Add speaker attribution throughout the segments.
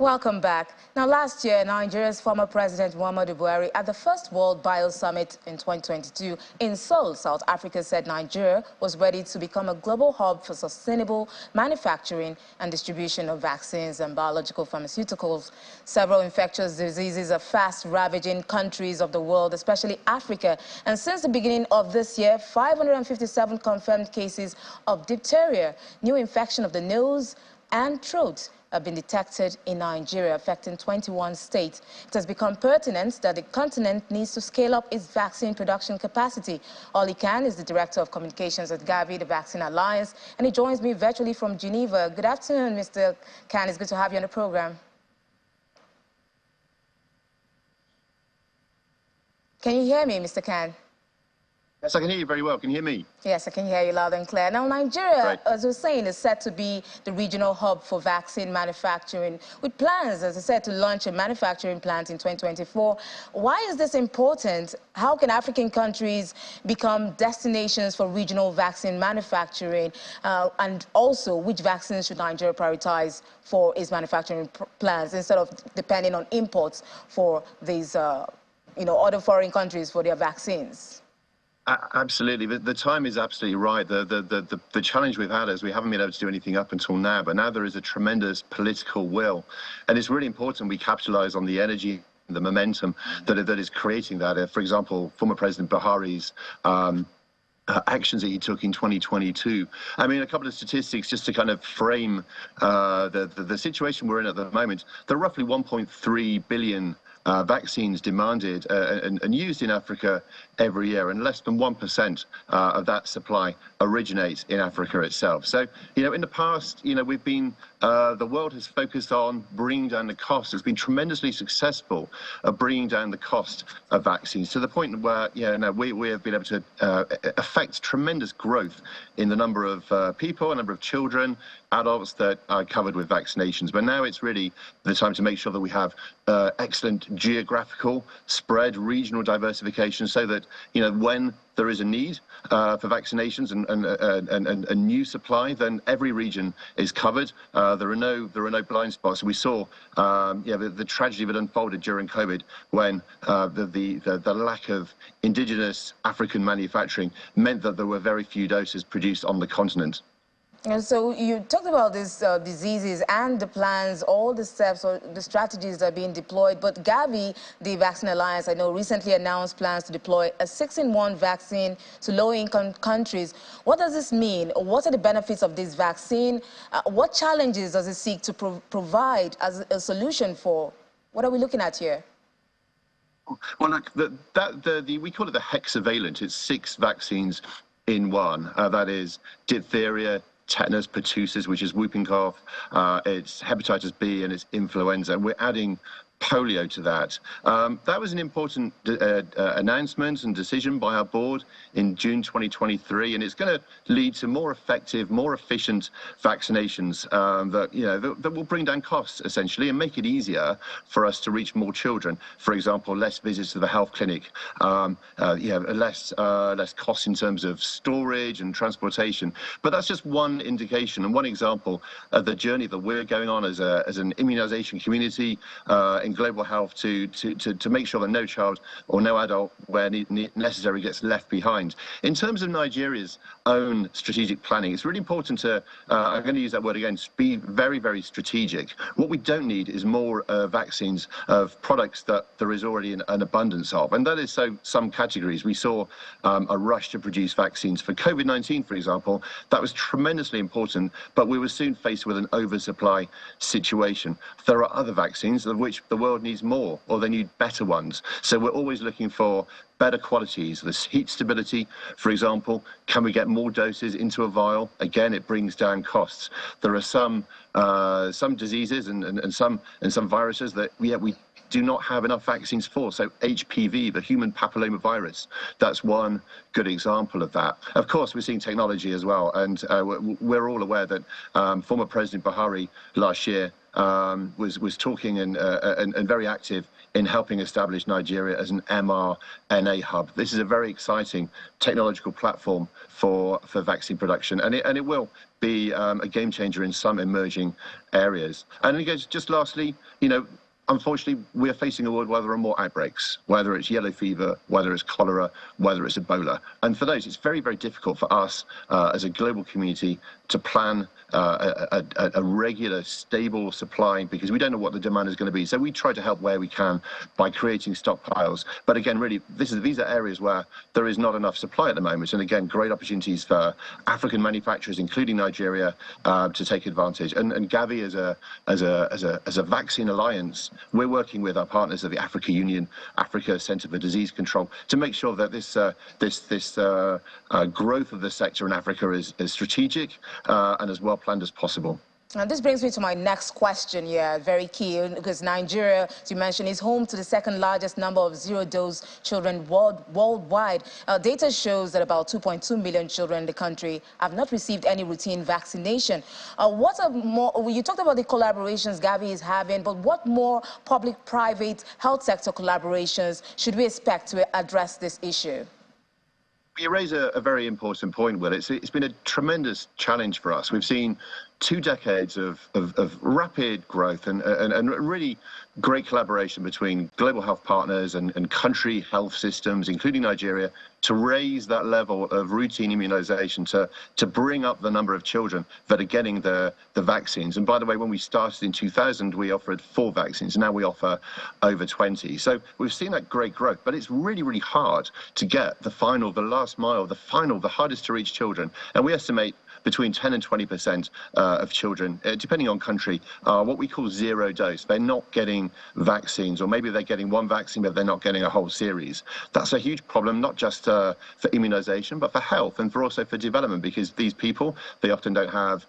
Speaker 1: Welcome back. Now, last year, Nigeria's former President Muhammadu Buhari at the first World Bio Summit in 2022 in Seoul, South Africa, said Nigeria was ready to become a global hub for sustainable manufacturing and distribution of vaccines and biological pharmaceuticals. Several infectious diseases are fast ravaging countries of the world, especially Africa. And since the beginning of this year, 557 confirmed cases of diphtheria, new infection of the nose and throat, have been detected in Nigeria, affecting 21 states. It has become pertinent that the continent needs to scale up its vaccine production capacity. Olly Cann is the Director of Communications at Gavi, the Vaccine Alliance, and he joins me virtually from Geneva. Good afternoon, Mr. Cann. It's good to have you on the program. Can you hear me, Mr. Cann?
Speaker 2: Yes, I can hear you very well. Can you hear me?
Speaker 1: Yes, I can hear you loud and clear. Now, Nigeria, as we were saying, is set to be the regional hub for vaccine manufacturing, with plans, as I said, to launch a manufacturing plant in 2024. Why is this important? How can African countries become destinations for regional vaccine manufacturing? And also, which vaccines should Nigeria prioritize for its manufacturing plans instead of depending on imports for these, other foreign countries for their vaccines?
Speaker 2: Absolutely. The time is absolutely right. The challenge we've had is we haven't been able to do anything up until now, but now there is a tremendous political will. And it's really important we capitalize on the energy, the momentum that is creating that. For example, former President Buhari's actions that he took in 2022. I mean, a couple of statistics just to kind of frame the situation we're in at the moment. There are roughly 1.3 billion vaccines demanded and used in Africa every year, and less than 1% of that supply originates in Africa itself. So, in the past, we've been, the world has focused on bringing down the cost. It's been tremendously successful at bringing down the cost of vaccines to the point where, we have been able to affect tremendous growth in the number of people, a number of children, adults that are covered with vaccinations. But now it's really the time to make sure that we have excellent geographical spread, regional diversification, so that when there is a need for vaccinations and a new supply, then every region is covered. There are no blind spots. We saw the tragedy that unfolded during COVID when the lack of indigenous African manufacturing meant that there were very few doses produced on the continent.
Speaker 1: And so you talked about these diseases and the plans, all the steps or the strategies that are being deployed. But Gavi, the Vaccine Alliance, I know recently announced plans to deploy a 6-in-1 vaccine to low-income countries. What does this mean? What are the benefits of this vaccine? What challenges does it seek to provide as a solution for? What are we looking at here?
Speaker 2: Well, look, we call it the hexavalent. It's 6 vaccines in one. That is diphtheria, tetanus, pertussis, which is whooping cough, it's hepatitis B, and it's influenza. We're adding polio to that. That was an important announcement and decision by our board in June 2023, and it's going to lead to more effective, more efficient vaccinations that will bring down costs essentially and make it easier for us to reach more children. For example, less visits to the health clinic, less costs in terms of storage and transportation. But that's just one indication and one example of the journey that we're going on as an immunization community in global health to make sure that no child or no adult where necessary gets left behind. In terms of Nigeria's own strategic planning, it's really important to, I'm going to use that word again, be very, very strategic. What we don't need is more vaccines of products that there is already an abundance of, and that is some categories. We saw a rush to produce vaccines for COVID-19, for example. That was tremendously important, but we were soon faced with an oversupply situation. There are other vaccines of which the world needs more, or they need better ones. So we're always looking for better qualities. This heat stability, for example, can we get more doses into a vial? Again, it brings down costs. There are some diseases and some viruses that we do not have enough vaccines for. So HPV, the human papillomavirus, that's one good example of that. Of course, we're seeing technology as well, and we're all aware that former President Buhari last year was talking and very active in helping establish Nigeria as an mRNA hub. This is a very exciting technological platform for vaccine production, and it will be a game changer in some emerging areas. And again, just lastly, unfortunately, we are facing a world where there are more outbreaks, whether it's yellow fever, whether it's cholera, whether it's Ebola. And for those, it's very, very difficult for us as a global community to plan a regular, stable supply, because we don't know what the demand is going to be. So we try to help where we can by creating stockpiles. But again, really, these are areas where there is not enough supply at the moment. And again, great opportunities for African manufacturers, including Nigeria, to take advantage. And Gavi, as a vaccine alliance, we're working with our partners at the Africa Union, Africa Centre for Disease Control, to make sure that this growth of the sector in Africa is strategic and as well planned as possible.
Speaker 1: And this brings me to my next question here, very key, because Nigeria, as you mentioned, is home to the second largest number of zero-dose children worldwide. Data shows that about 2.2 million children in the country have not received any routine vaccination. You talked about the collaborations Gavi is having, but what more public-private health sector collaborations should we expect to address this issue?
Speaker 2: You raise a very important point, Will. It's been a tremendous challenge for us. We've seen 2 decades of rapid growth and really great collaboration between global health partners and country health systems, including Nigeria, to raise that level of routine immunization, to bring up the number of children that are getting the vaccines. And by the way, when we started in 2000, we offered 4 vaccines. Now we offer over 20. So we've seen that great growth, but it's really, really hard to get the last mile, the hardest to reach children. And we estimate between 10 and 20% of children, depending on country, are what we call zero dose. They're not getting vaccines, or maybe they're getting 1 vaccine, but they're not getting a whole series. That's a huge problem, not just for immunization, but for health and also for development, because these people, they often don't have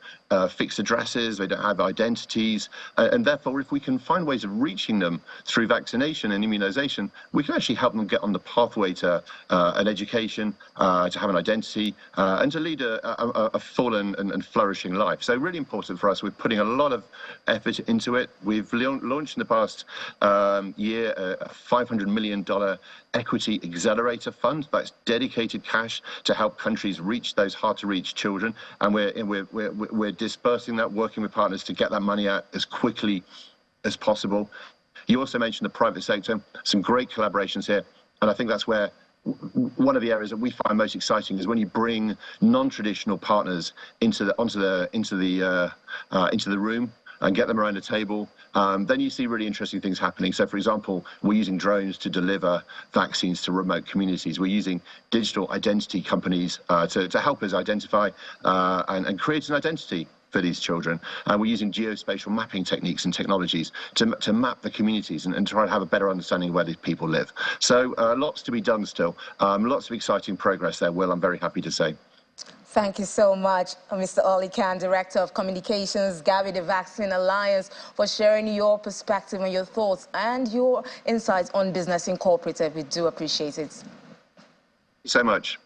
Speaker 2: fixed addresses, they don't have identities, and therefore, if we can find ways of reaching them through vaccination and immunization, we can actually help them get on the pathway to an education, to have an identity, and to lead a full and flourishing life. So really important for us. We're putting a lot of effort into it. We've launched in the past year a $500 million equity accelerator fund. That's dedicated cash to help countries reach those hard-to-reach children, and we're dispersing that, working with partners to get that money out as quickly as possible. You also mentioned the private sector. Some great collaborations here, and I think that's where one of the areas that we find most exciting is when you bring non-traditional partners into the room and get them around a table. Then you see really interesting things happening. So, for example, we're using drones to deliver vaccines to remote communities. We're using digital identity companies to help us identify and create an identity for these children. And we're using geospatial mapping techniques and technologies to map the communities and try to have a better understanding of where these people live. So lots to be done still. Lots of exciting progress there, Will, I'm very happy to say.
Speaker 1: Thank you so much, Mr. Olly, Cann, Director of Communications, Gavi, the Vaccine Alliance, for sharing your perspective and your thoughts and your insights on Business Incorporated. We do appreciate it.
Speaker 2: Thank you so much.